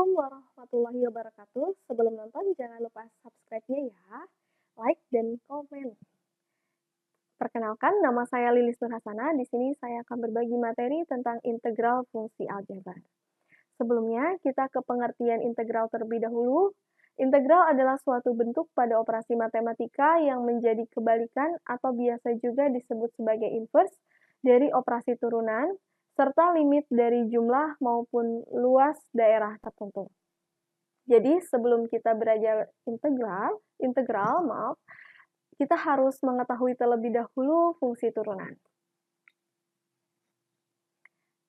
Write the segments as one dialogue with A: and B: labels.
A: Assalamualaikum warahmatullahi wabarakatuh. Sebelum nonton jangan lupa subscribe-nya ya, like dan komen. Perkenalkan, nama saya Lilis Nurhasana. Di sini saya akan berbagi materi tentang integral fungsi aljabar. Sebelumnya, kita ke pengertian integral terlebih dahulu. Integral adalah suatu bentuk pada operasi matematika yang menjadi kebalikan atau biasa juga disebut sebagai inverse dari operasi turunan, serta limit dari jumlah maupun luas daerah tertentu. Jadi, sebelum kita belajar integral, kita harus mengetahui terlebih dahulu fungsi turunan.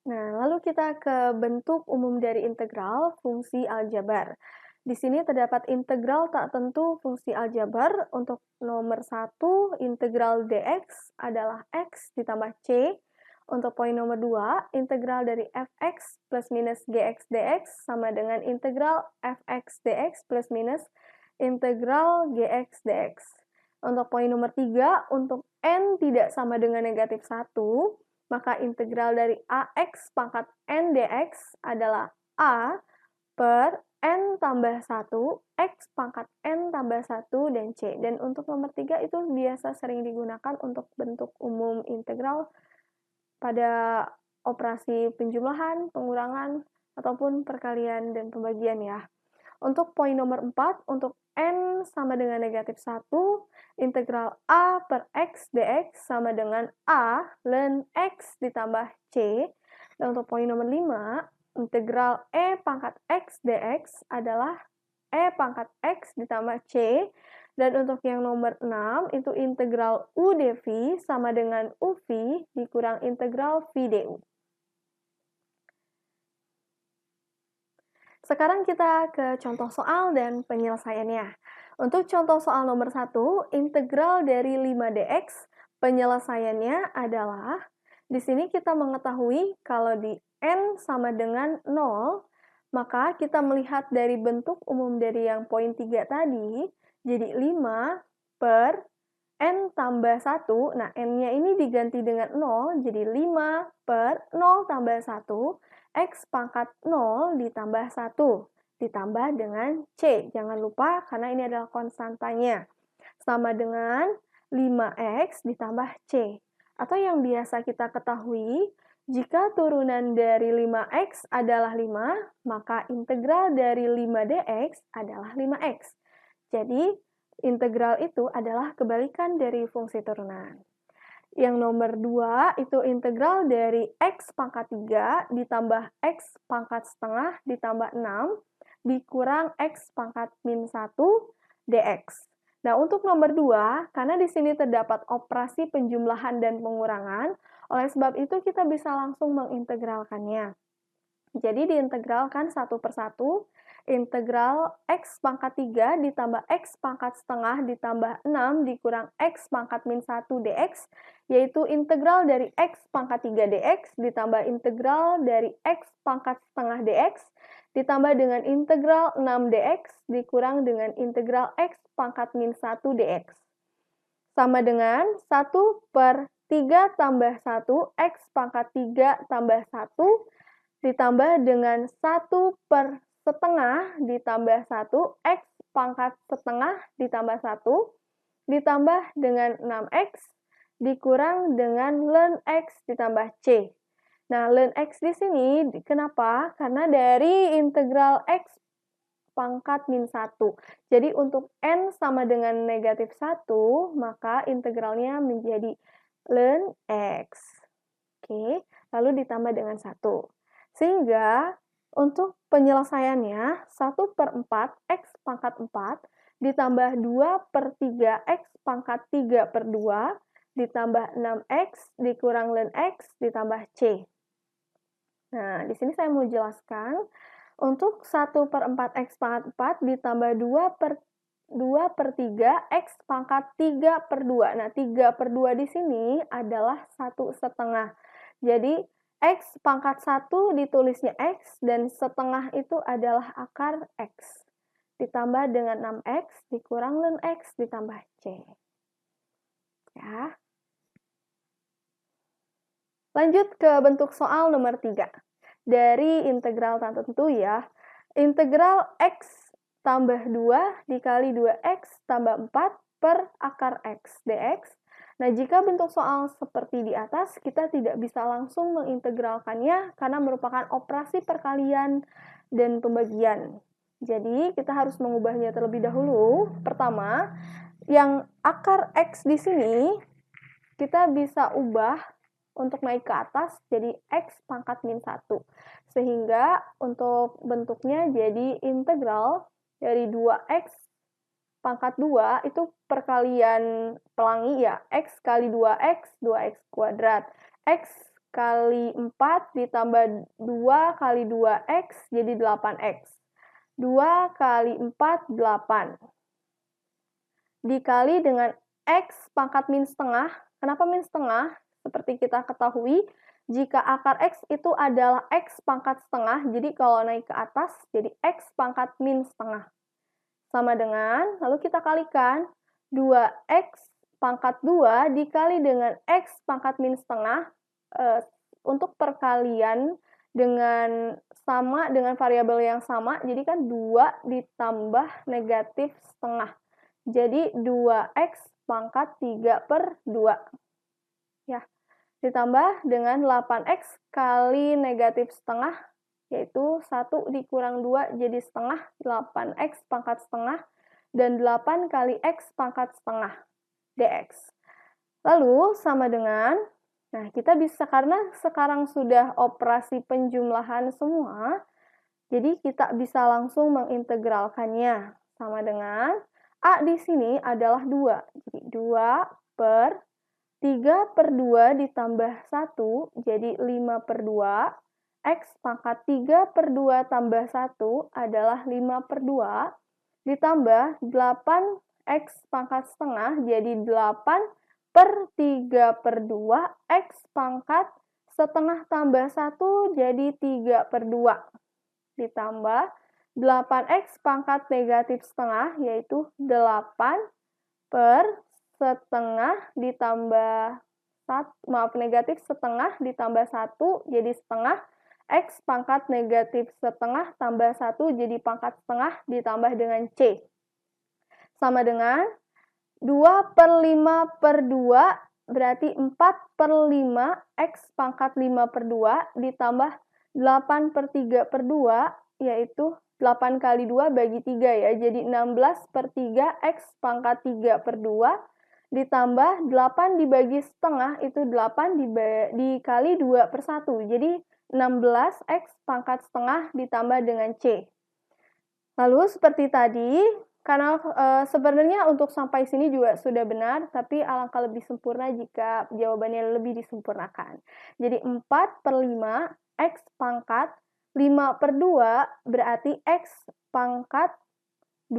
A: Nah, lalu kita ke bentuk umum dari integral fungsi aljabar. Di sini terdapat integral tak tentu fungsi aljabar. Untuk nomor 1, integral dx adalah x ditambah c. Untuk poin nomor 2, integral dari fx plus minus gx dx sama dengan integral fx dx plus minus integral gx dx. Untuk poin nomor 3, untuk n tidak sama dengan negatif 1, maka integral dari ax pangkat n dx adalah a per n tambah 1, x pangkat n tambah 1, dan c. Dan untuk nomor 3 itu biasa sering digunakan untuk bentuk umum integral pada operasi penjumlahan, pengurangan, ataupun perkalian dan pembagian ya. Untuk poin nomor 4, untuk n sama dengan negatif 1, integral a per x dx sama dengan a ln x ditambah c. Dan untuk poin nomor 5, integral e pangkat x dx adalah e pangkat x ditambah c. Dan untuk yang nomor 6, itu integral u dv sama dengan uv dikurang integral v du. Sekarang kita ke contoh soal dan penyelesaiannya. Untuk contoh soal nomor 1, integral dari 5dx, penyelesaiannya adalah, di sini kita mengetahui kalau di n sama dengan 0, maka kita melihat dari bentuk umum dari yang poin 3 tadi, jadi 5 per n tambah 1, nah n-nya ini diganti dengan 0, jadi 5 per 0 tambah 1, x pangkat 0 ditambah 1, ditambah dengan c. Jangan lupa karena ini adalah konstantanya. Sama dengan 5x ditambah c. Atau yang biasa kita ketahui, jika turunan dari 5x adalah 5, maka integral dari 5dx adalah 5x. Jadi, integral itu adalah kebalikan dari fungsi turunan. Yang nomor 2 itu integral dari x pangkat 3 ditambah x pangkat setengah ditambah 6 dikurang x pangkat min 1 dx. Nah, untuk nomor 2, karena di sini terdapat operasi penjumlahan dan pengurangan, oleh sebab itu kita bisa langsung mengintegralkannya. Jadi diintegralkan satu per satu, integral x pangkat 3 ditambah x pangkat setengah ditambah 6 dikurang x pangkat min 1 dx, yaitu integral dari x pangkat 3 dx ditambah integral dari x pangkat setengah dx ditambah dengan integral 6 dx dikurang dengan integral x pangkat min 1 dx. Sama dengan 1 per 3 tambah 1 x pangkat 3 tambah 1 ditambah dengan 1 per setengah ditambah 1 x pangkat setengah ditambah 1 ditambah dengan 6x dikurang dengan ln x ditambah c. Nah, ln x di sini kenapa? Karena dari integral x pangkat min 1. Jadi untuk n sama dengan negatif 1, maka integralnya menjadi ln x. Oke, lalu ditambah dengan 1. Sehingga untuk penyelesaiannya 1 per 4 x pangkat 4 ditambah 2 per 3 x pangkat 3 per 2 ditambah 6x dikurang ln x ditambah c. Nah, di sini saya mau jelaskan untuk 1 per 4 x pangkat 4 ditambah 2 per 3 x pangkat 3 per 2. Nah, 3 per 2 di sini adalah 1 setengah. Jadi, x pangkat 1 ditulisnya x, dan setengah itu adalah akar x. Ditambah dengan 6x dikurang ln x ditambah c. Ya. Lanjut ke bentuk soal nomor 3. Dari integral tak tentu ya. integral X tambah 2 dikali 2X tambah 4 per akar X dx. Nah, jika bentuk soal seperti di atas, kita tidak bisa langsung mengintegralkannya karena merupakan operasi perkalian dan pembagian. Jadi, kita harus mengubahnya terlebih dahulu. Pertama, yang akar X di sini, kita bisa ubah untuk naik ke atas jadi X pangkat min 1. Sehingga untuk bentuknya jadi integral dari 2X pangkat 2 itu perkalian pelangi ya, X kali 2X, 2X kuadrat. X kali 4 ditambah 2 kali 2X jadi 8X. 2 kali 4, 8. Dikali dengan X pangkat min setengah. Kenapa min setengah? Seperti kita ketahui, jika akar X itu adalah X pangkat setengah, jadi kalau naik ke atas jadi X pangkat min setengah. Sama dengan, lalu kita kalikan 2X pangkat 2 dikali dengan X pangkat min setengah untuk perkalian dengan sama dengan variabel yang sama, jadi kan 2 ditambah negatif setengah. Jadi 2X pangkat 3 per 2. Ya, ditambah dengan 8X kali negatif setengah, yaitu 1 dikurang 2 jadi setengah, 8X pangkat setengah, dan 8 kali X pangkat setengah, dx. Lalu, sama dengan, nah kita bisa, karena sekarang sudah operasi penjumlahan semua, jadi kita bisa langsung mengintegralkannya. Sama dengan, A di sini adalah 2, jadi 2 per 3 per 2 ditambah 1, jadi 5 per 2, X pangkat 3 per 2 tambah 1 adalah 5 per 2, ditambah 8X pangkat setengah, jadi 8 per 3 per 2, X pangkat setengah tambah 1, jadi 3 per 2, ditambah 8X pangkat negatif setengah, yaitu 8 per setengah ditambah negatif setengah ditambah 1 jadi setengah, X pangkat negatif setengah tambah 1 jadi pangkat setengah ditambah dengan C. Sama dengan 2 per 5 per 2 berarti 4 per 5 X pangkat 5 per 2 ditambah 8 per 3 per 2 yaitu 8 kali 2 bagi 3 ya, jadi 16 per 3 X pangkat 3 per 2 ditambah 8 dibagi setengah itu 8 dikali 2 per 1, jadi 16X pangkat setengah ditambah dengan C. Lalu seperti tadi, karena sebenarnya untuk sampai sini juga sudah benar, tapi alangkah lebih sempurna jika jawabannya lebih disempurnakan. Jadi 4 per 5 X pangkat 5 per 2 berarti X pangkat 2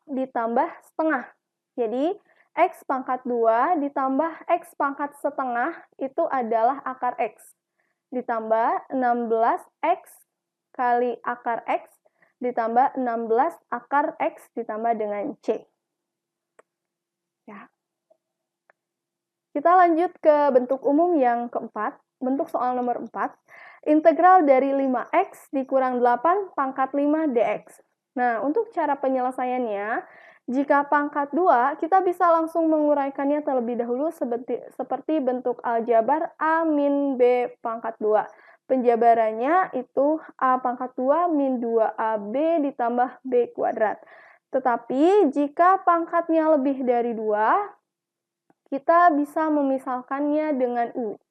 A: ditambah setengah. Jadi X pangkat 2 ditambah X pangkat setengah itu adalah akar X. Ditambah 16X kali akar X ditambah 16 akar X ditambah dengan C. Ya. Kita lanjut ke bentuk umum yang keempat, bentuk soal nomor 4. Integral dari 5X dikurang 8 pangkat 5 dx. Nah, untuk cara penyelesaiannya, jika pangkat 2, kita bisa langsung menguraikannya terlebih dahulu seperti bentuk aljabar A min B pangkat 2. Penjabarannya itu A pangkat 2 min 2AB ditambah B kuadrat. Tetapi jika pangkatnya lebih dari 2, kita bisa memisalkannya dengan U.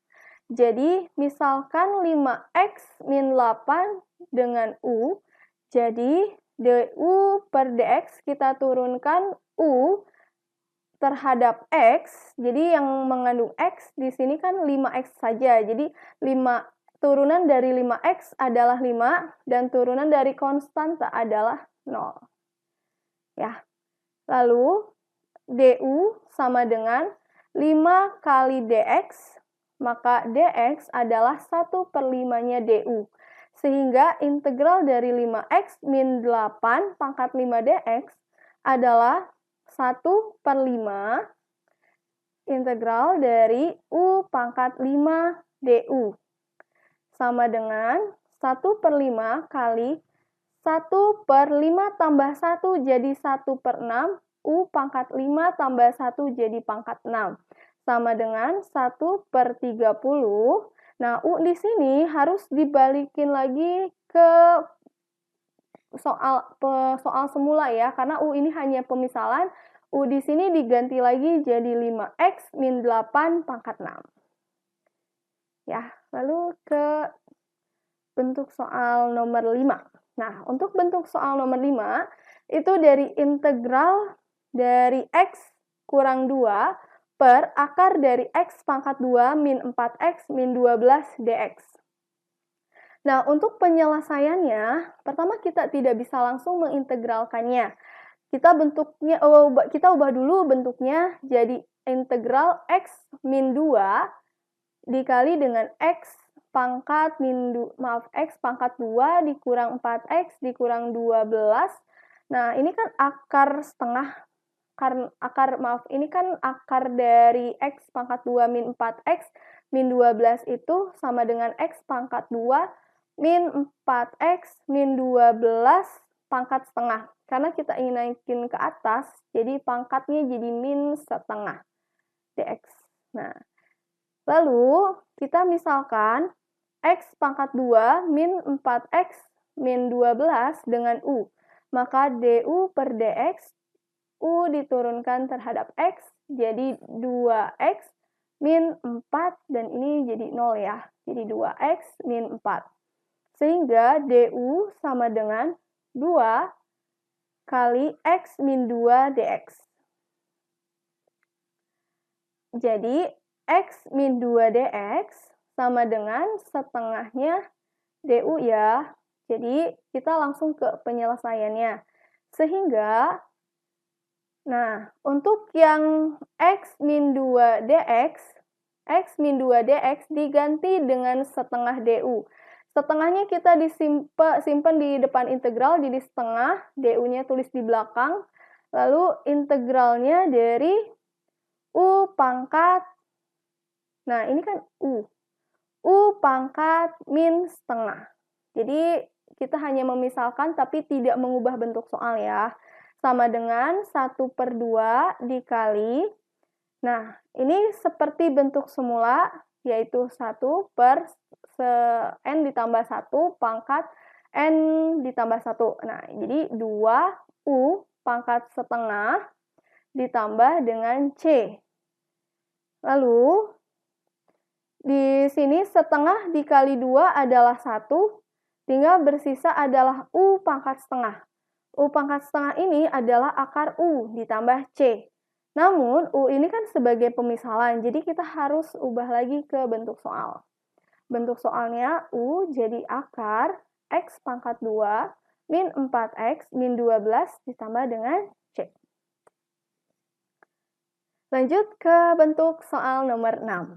A: Jadi, misalkan 5X min 8 dengan U, jadi du per dx kita turunkan U terhadap X, jadi yang mengandung X di sini kan 5X saja, jadi turunan dari 5X adalah 5, dan turunan dari konstanta adalah 0. Ya. Lalu, du sama dengan 5 kali dx, maka dx adalah 1 per 5-nya du. Sehingga integral dari 5x min 8 pangkat 5 dx adalah 1 per 5 integral dari u pangkat 5 du. Sama dengan 1 per 5 kali 1 per 5 tambah 1 jadi 1 per 6, U pangkat 5 tambah 1 jadi pangkat 6. Sama dengan 1 per 30. Nah, U di sini harus dibalikin lagi ke soal semula ya, karena U ini hanya pemisalan. U di sini diganti lagi jadi 5x min 8 pangkat 6. Ya, lalu ke bentuk soal nomor 5. Nah, untuk bentuk soal nomor 5, itu dari integral dari x kurang 2 per akar dari x pangkat 2 min 4x min 12 dx. Nah, untuk penyelesaiannya, pertama kita tidak bisa langsung mengintegralkannya. Kita ubah dulu bentuknya jadi integral x min 2 dikali dengan x pangkat x pangkat 2 dikurang 4x dikurang 12. Nah, ini kan ini kan akar dari x pangkat 2 min 4x min 12 itu sama dengan x pangkat 2 min 4x min 12 pangkat setengah. Karena kita ingin naikin ke atas, jadi pangkatnya jadi min setengah dx. Nah, lalu kita misalkan x pangkat 2 min 4x min 12 dengan U. Maka du per dx, U diturunkan terhadap x, jadi 2x min 4, dan ini jadi 0 ya. Jadi 2x min 4. Sehingga du sama dengan 2 kali x min 2 dx. Jadi, x min 2 dx sama dengan setengahnya du ya. Jadi, kita langsung ke penyelesaiannya. Sehingga, nah, untuk yang x min 2 dx diganti dengan setengah du. Setengahnya kita simpan di depan integral, jadi setengah, du-nya tulis di belakang. Lalu integralnya dari U pangkat, nah ini kan U pangkat min setengah. Jadi kita hanya memisalkan tapi tidak mengubah bentuk soal ya. Sama dengan 1 per 2 dikali, nah ini seperti bentuk semula, yaitu 1 per n ditambah 1 pangkat n ditambah 1. Nah, jadi 2U pangkat setengah ditambah dengan C. Lalu, di sini setengah dikali 2 adalah 1, tinggal bersisa adalah U pangkat setengah. U pangkat setengah ini adalah akar U ditambah C. Namun, U ini kan sebagai pemisalan, jadi kita harus ubah lagi ke bentuk soal. Bentuk soalnya U jadi akar x pangkat 2 min 4x min 12 ditambah dengan C. Lanjut ke bentuk soal nomor 6.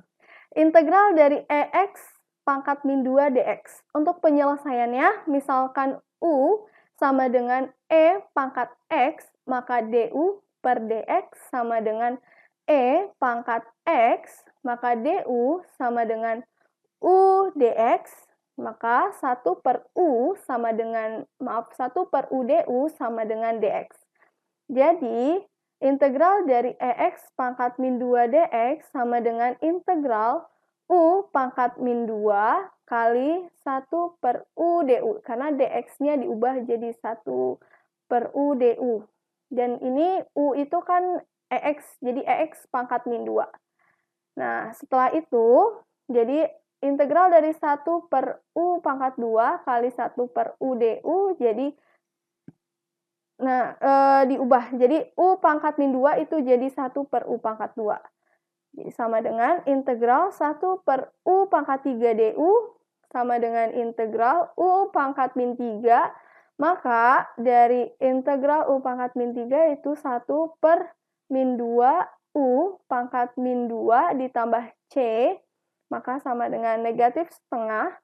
A: Integral dari EX pangkat min 2 dx. Untuk penyelesaiannya, misalkan U sama dengan E pangkat X, maka du per dx sama dengan E pangkat X, maka du sama dengan U dx, maka 1 per U sama dengan, 1 per U du sama dengan dx. Jadi, integral dari EX pangkat min 2 dx sama dengan integral U pangkat min 2 kali 1 per U du, karena dx-nya diubah jadi 1 per U du. Dan ini U itu kan EX, jadi EX pangkat min 2. Nah, setelah itu, jadi integral dari 1 per U pangkat 2 kali 1 per U du, jadi diubah. Jadi U pangkat min 2 itu jadi 1 per U pangkat 2. Jadi sama dengan integral 1 per U pangkat 3 du sama dengan integral U pangkat min 3. Maka dari integral U pangkat min 3 itu 1 per min 2 U pangkat min 2 ditambah C. Maka sama dengan negatif setengah.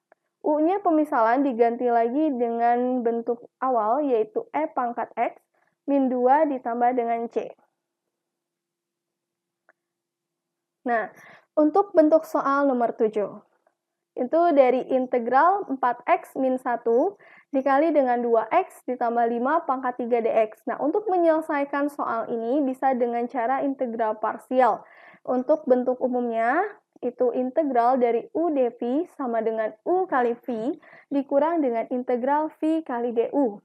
A: U-nya pemisalan diganti lagi dengan bentuk awal, yaitu E pangkat X min 2 ditambah dengan C. Nah, untuk bentuk soal nomor 7. Itu dari integral 4x min 1 dikali dengan 2x ditambah 5 pangkat 3 dx. Nah, untuk menyelesaikan soal ini bisa dengan cara integral parsial. Untuk bentuk umumnya, itu integral dari U dv sama dengan U kali V dikurang dengan integral V kali du.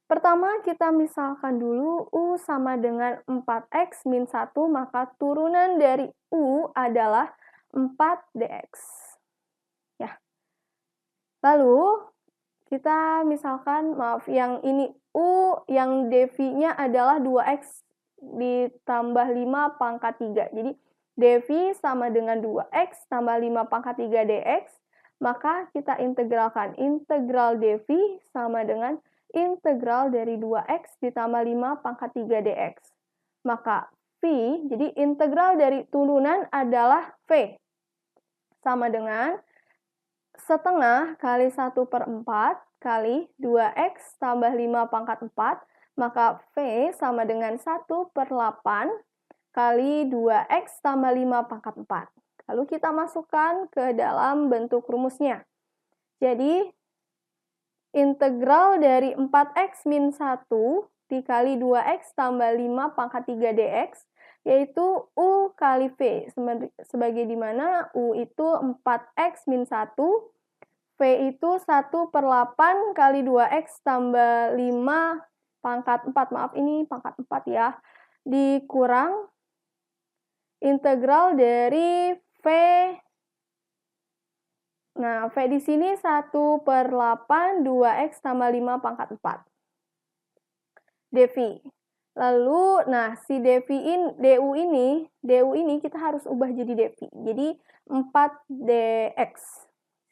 A: Pertama, kita misalkan dulu U sama dengan 4x min 1, maka turunan dari U adalah 4 dx. Ya. Lalu, kita misalkan, maaf, yang ini U, yang dv-nya adalah 2x ditambah 5 pangkat 3. Jadi, dv sama dengan 2x tambah 5 pangkat 3 dx, maka kita integralkan. Integral dv sama dengan integral dari 2x ditambah 5 pangkat 3 dx. Maka V, jadi integral dari turunan adalah V. Sama dengan setengah kali 1/4 kali 2x tambah 5 pangkat 4, maka V sama dengan 1/8 kali 2x tambah 5 pangkat 4. Lalu kita masukkan ke dalam bentuk rumusnya. Jadi, integral dari 4x min 1 dikali 2x tambah 5 pangkat 3 dx, yaitu U kali V, sebagai dimana U itu 4x min 1, V itu 1/8 kali 2x tambah 5 pangkat 4, maaf ini pangkat 4 ya, dikurang integral dari V. Nah, V di sini 1/8 2x tambah 5 pangkat 4. dv. Lalu, nah, si du ini kita harus ubah jadi dv. Jadi, 4 dx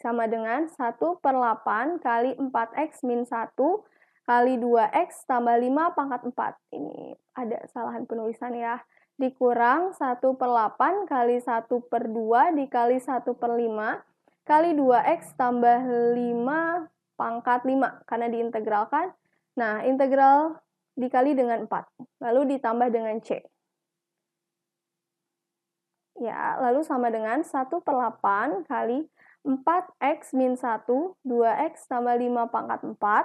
A: sama dengan 1/8 kali 4x min 1 kali 2x tambah 5 pangkat 4. Ini ada kesalahan penulisan ya. Dikurang 1/8 kali 1/2 dikali 1/5 kali 2x tambah 5 pangkat 5, karena diintegralkan. Nah, integral dikali dengan 4, lalu ditambah dengan C. Ya, lalu sama dengan 1/8 kali 4x min 1, 2x tambah 5 pangkat 4,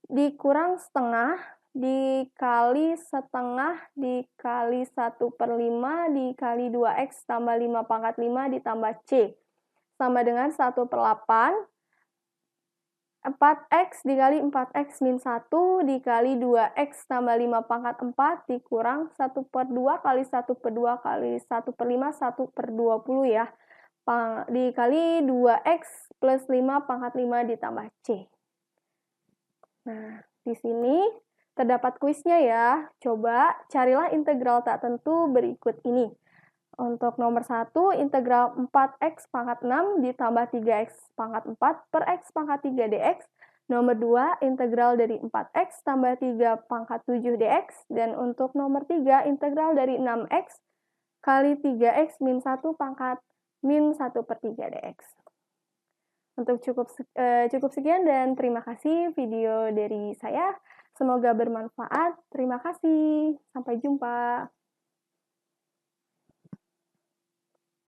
A: dikurang setengah, dikali setengah, dikali 1/5, dikali 2x tambah 5 pangkat 5, ditambah C. Sama dengan 1/8, 4x dikali 4x min 1 dikali 2x tambah 5 pangkat 4 dikurang 1/2 kali 1/2 kali 1/5 1/20 ya. Dikali 2x plus 5 pangkat 5 ditambah C. Nah, di sini terdapat kuisnya ya. Coba carilah integral tak tentu berikut ini. Untuk nomor 1, integral 4x pangkat 6 ditambah 3x pangkat 4 per x pangkat 3 dx. Nomor 2, integral dari 4x tambah 3 pangkat 7 dx. Dan untuk nomor 3, integral dari 6x kali 3x min 1 pangkat min 1/3 dx. Untuk cukup sekian dan terima kasih video dari saya. Semoga bermanfaat. Terima kasih. Sampai jumpa.